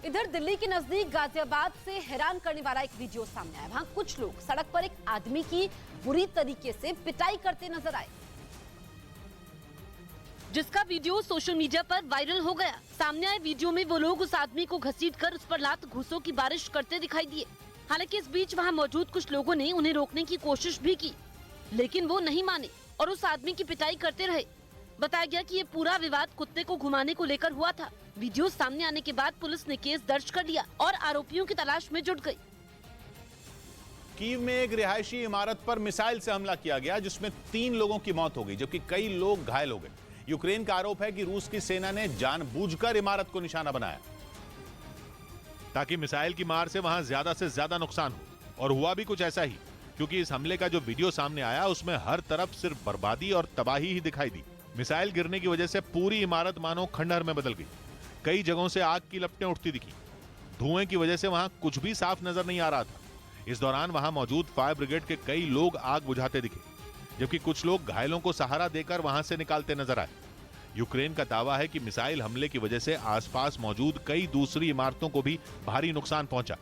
इधर दिल्ली के नजदीक गाजियाबाद से हैरान करने वाला एक वीडियो सामने आया। वहां कुछ लोग सड़क पर एक आदमी की बुरी तरीके से पिटाई करते नजर आए, जिसका वीडियो सोशल मीडिया पर वायरल हो गया। सामने आए वीडियो में वो लोग उस आदमी को घसीटकर उस पर लात घूंसों की बारिश करते दिखाई दिए। हालांकि इस बीच वहां मौजूद कुछ लोगों ने उन्हें रोकने की कोशिश भी की, लेकिन वो नहीं माने और उस आदमी की पिटाई करते रहे। बताया गया कि ये पूरा विवाद कुत्ते को घुमाने को लेकर हुआ था। वीडियो सामने आने के बाद पुलिस ने केस दर्ज कर लिया और आरोपियों की तलाश में जुट गई। कीव में एक रिहायशी इमारत पर मिसाइल से हमला किया गया, जिसमें 3 लोगों की मौत हो गई, जबकि कई लोग घायल हो गए। यूक्रेन का आरोप है कि रूस की सेना ने जानबूझकर इमारत को निशाना बनाया ताकि मिसाइल की मार से वहां ज्यादा से ज्यादा नुकसान हो। और हुआ भी कुछ ऐसा ही, क्योंकि इस हमले का जो वीडियो सामने आया उसमें हर तरफ सिर्फ बर्बादी और तबाही ही दिखाई दी। मिसाइल गिरने की वजह से पूरी इमारत मानो खंडहर में बदल गई। कई जगहों से आग की लपटें उठती दिखी। धुएं की वजह से वहां कुछ भी साफ नजर नहीं आ रहा था। इस दौरान वहां मौजूद फायर ब्रिगेड के कई लोग आग बुझाते दिखे, जबकि कुछ लोग घायलों को सहारा देकर वहां से निकालते नजर आए। यूक्रेन का दावा है कि मिसाइल हमले की वजह से आसपास मौजूद कई दूसरी इमारतों को भी भारी नुकसान पहुंचा।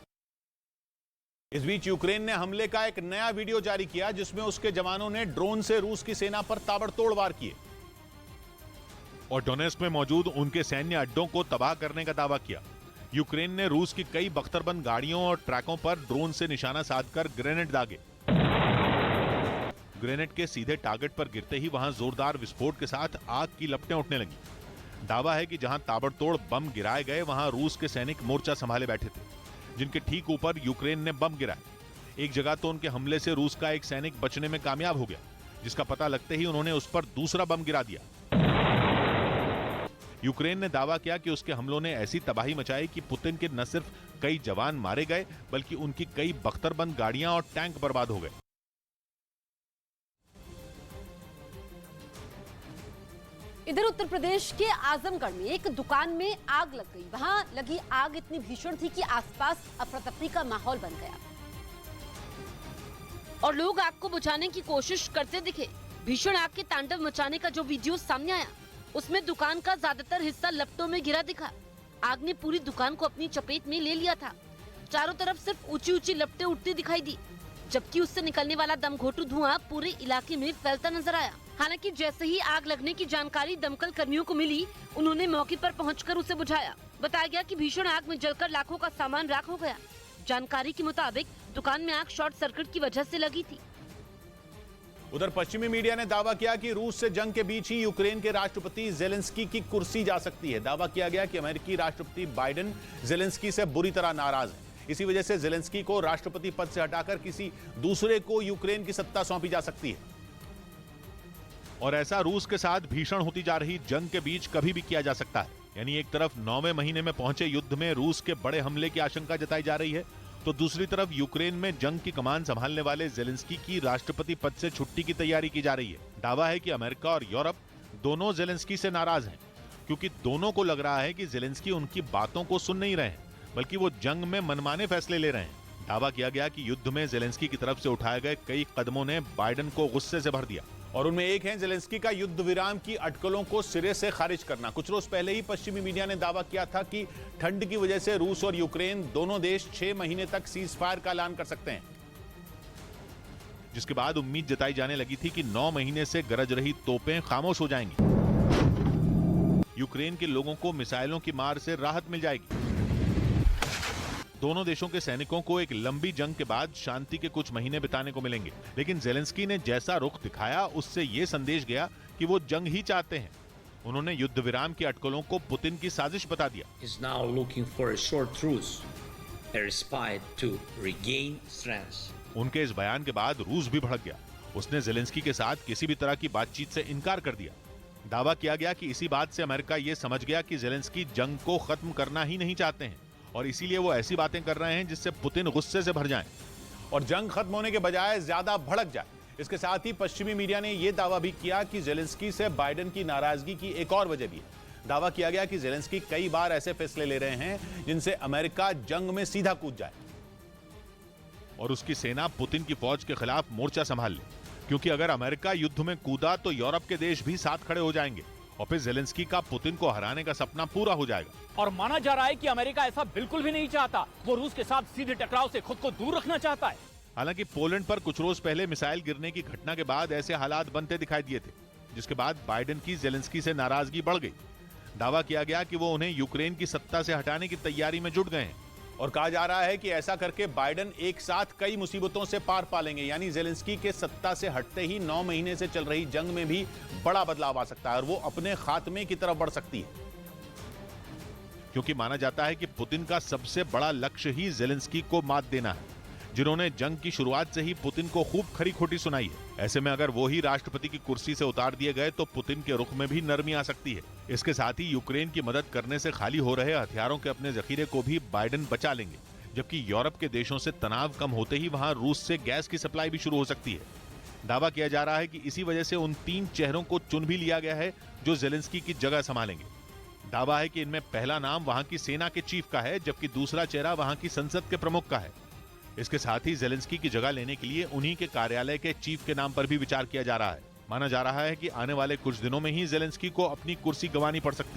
इस बीच यूक्रेन ने हमले का एक नया वीडियो जारी किया, जिसमें उसके जवानों ने ड्रोन से रूस की सेना पर ताबड़तोड़ वार किए और डोनेस्क में मौजूद उनके सैन्य अड्डों को तबाह करने का दावा किया। यूक्रेन ने रूस की कई बख्तरबंद गाड़ियों और ट्रकों पर ड्रोन से निशाना साधकर ग्रेनेड दागे। ग्रेनेड के सीधे टारगेट पर गिरते ही वहां जोरदार विस्फोट के साथ आग की लपटें उठने लगी। दावा है कि जहां ताबड़तोड़ बम गिराए गए, वहां रूस के सैनिक मोर्चा संभाले बैठे थे, जिनके ठीक ऊपर यूक्रेन ने बम गिराए। एक जगह तो उनके हमले से रूस का एक सैनिक बचने में कामयाब हो गया, जिसका पता लगते ही उन्होंने उस पर दूसरा बम गिरा दिया। यूक्रेन ने दावा किया कि उसके हमलों ने ऐसी तबाही मचाई कि पुतिन के न सिर्फ कई जवान मारे गए, बल्कि उनकी कई बख्तरबंद गाड़ियां और टैंक बर्बाद हो गए। इधर उत्तर प्रदेश के आजमगढ़ में एक दुकान में आग लग गई। वहां लगी आग इतनी भीषण थी कि आसपास अफरा तफरी का माहौल बन गया और लोग आग को बुझाने की कोशिश करते दिखे। भीषण आग के तांडव मचाने का जो वीडियो सामने आया, उसमें दुकान का ज्यादातर हिस्सा लपटों में गिरा दिखा। आग ने पूरी दुकान को अपनी चपेट में ले लिया था। चारों तरफ सिर्फ ऊंची ऊंची लपटें उठती दिखाई दी, जबकि उससे निकलने वाला दमघोटू धुआं पूरे इलाके में फैलता नजर आया। हालांकि जैसे ही आग लगने की जानकारी दमकल कर्मियों को मिली, उन्होंने मौके पर पहुंचकर उसे बुझाया। बताया गया कि भीषण आग में जलकर लाखों का सामान राख हो गया। जानकारी के मुताबिक दुकान में आग शॉर्ट सर्किट की वजह से लगी थी। उधर पश्चिमी मीडिया ने दावा किया कि रूस से जंग के बीच ही यूक्रेन के राष्ट्रपति जेलेंस्की की कुर्सी जा सकती है। दावा किया गया कि अमेरिकी राष्ट्रपति बाइडेन जेलेंस्की से बुरी तरह नाराज हैं। इसी वजह से जेलेंस्की को राष्ट्रपति पद से हटाकर किसी दूसरे को यूक्रेन की सत्ता सौंपी जा सकती है। और ऐसा रूस के साथ भीषण होती जा रही जंग के बीच कभी भी किया जा सकता है। यानी एक तरफ 9वें महीने में पहुंचे युद्ध में रूस के बड़े हमले की आशंका जताई जा रही है, तो दूसरी तरफ यूक्रेन में जंग की कमान संभालने वाले जेलेंस्की की राष्ट्रपति पद से छुट्टी की तैयारी की जा रही है। दावा है कि अमेरिका और यूरोप दोनों जेलेंस्की से नाराज हैं, क्योंकि दोनों को लग रहा है कि जेलेंस्की उनकी बातों को सुन नहीं रहे हैं, बल्कि वो जंग में मनमाने फैसले ले रहे हैं। दावा किया गया कि युद्ध में जेलेंस्की की तरफ से उठाए गए कई कदमों ने बाइडेन को गुस्से से भर दिया, और उनमें एक है जेलेंस्की का युद्ध विराम की अटकलों को सिरे से खारिज करना। कुछ रोज पहले ही पश्चिमी मीडिया ने दावा किया था कि ठंड की वजह से रूस और यूक्रेन दोनों देश 6 महीने तक सीज फायर का ऐलान कर सकते हैं, जिसके बाद उम्मीद जताई जाने लगी थी कि 9 महीने से गरज रही तोपें खामोश हो जाएंगी। यूक्रेन के लोगों को मिसाइलों की मार से राहत मिल जाएगी। दोनों देशों के सैनिकों को एक लंबी जंग के बाद शांति के कुछ महीने बिताने को मिलेंगे। लेकिन जेलेंस्की ने जैसा रुख दिखाया, उससे यह संदेश गया कि वो जंग ही चाहते हैं। उन्होंने युद्ध विराम की अटकलों को पुतिन की साजिश बता दिया। Is now looking for a short truce, a respite to regain strength. उनके इस बयान के बाद रूस भी भड़क गया। उसने जेलेंस्की के साथ किसी भी तरह की बातचीत से इनकार कर दिया। दावा किया गया कि इसी बात से अमेरिका ये समझ गया कि जेलेंस्की जंग को खत्म करना ही नहीं चाहते हैं, और इसीलिए वो ऐसी बातें कर रहे हैं जिससे पुतिन गुस्से से भर जाएं और जंग खत्म होने के बजाय ज्यादा भड़क जाए। इसके साथ ही पश्चिमी मीडिया ने यह दावा भी किया कि जेलेंस्की से बाइडेन की नाराजगी की एक और वजह भी है। दावा किया गया कि जेलेंस्की कई बार ऐसे फैसले ले रहे हैं जिनसे अमेरिका जंग में सीधा कूद जाए और उसकी सेना पुतिन की फौज के खिलाफ मोर्चा संभाल ले, क्योंकि अगर अमेरिका युद्ध में कूदा तो यूरोप के देश भी साथ खड़े हो जाएंगे और फिर जेलेंस्की का पुतिन को हराने का सपना पूरा हो जाएगा। और माना जा रहा है कि अमेरिका ऐसा बिल्कुल भी नहीं चाहता। वो रूस के साथ सीधे टकराव से खुद को दूर रखना चाहता है। हालांकि पोलैंड पर कुछ रोज पहले मिसाइल गिरने की घटना के बाद ऐसे हालात बनते दिखाई दिए थे, जिसके बाद बाइडेन की जेलेंस्की से नाराजगी बढ़ गई। दावा किया गया कि वो उन्हें यूक्रेन की सत्ता से हटाने की तैयारी में जुट गए हैं और कहा जा रहा है कि ऐसा करके बाइडेन एक साथ कई मुसीबतों से पार पा लेंगे। यानी जेलेंस्की के सत्ता से हटते ही 9 महीने से चल रही जंग में भी बड़ा बदलाव आ सकता है और वो अपने खात्मे की तरफ बढ़ सकती है, क्योंकि माना जाता है कि पुतिन का सबसे बड़ा लक्ष्य ही जेलेंस्की को मात देना है, जिन्होंने जंग की शुरुआत से ही पुतिन को खूब खरी खोटी सुनाई है। ऐसे में अगर वो ही राष्ट्रपति की कुर्सी से उतार दिए गए तो पुतिन के रुख में भी नरमी आ सकती है। इसके साथ ही यूक्रेन की मदद करने से खाली हो रहे हथियारों के अपने जखीरे को भी बाइडेन बचा लेंगे, जबकि यूरोप के देशों से तनाव कम होते ही वहां रूस से गैस की सप्लाई भी शुरू हो सकती है। दावा किया जा रहा है कि इसी वजह से उन 3 चेहरों को चुन भी लिया गया है जो जेलेंस्की की जगह संभालेंगे। दावा है कि इनमें पहला नाम वहां की सेना के चीफ का है, जबकि दूसरा चेहरा वहां की संसद के प्रमुख का है। इसके साथ ही जेलेंस्की की जगह लेने के लिए उन्हीं के कार्यालय के चीफ के नाम पर भी विचार किया जा रहा है। माना जा रहा है कि आने वाले कुछ दिनों में ही जेलेंस्की को अपनी कुर्सी गंवानी पड़ सकती है।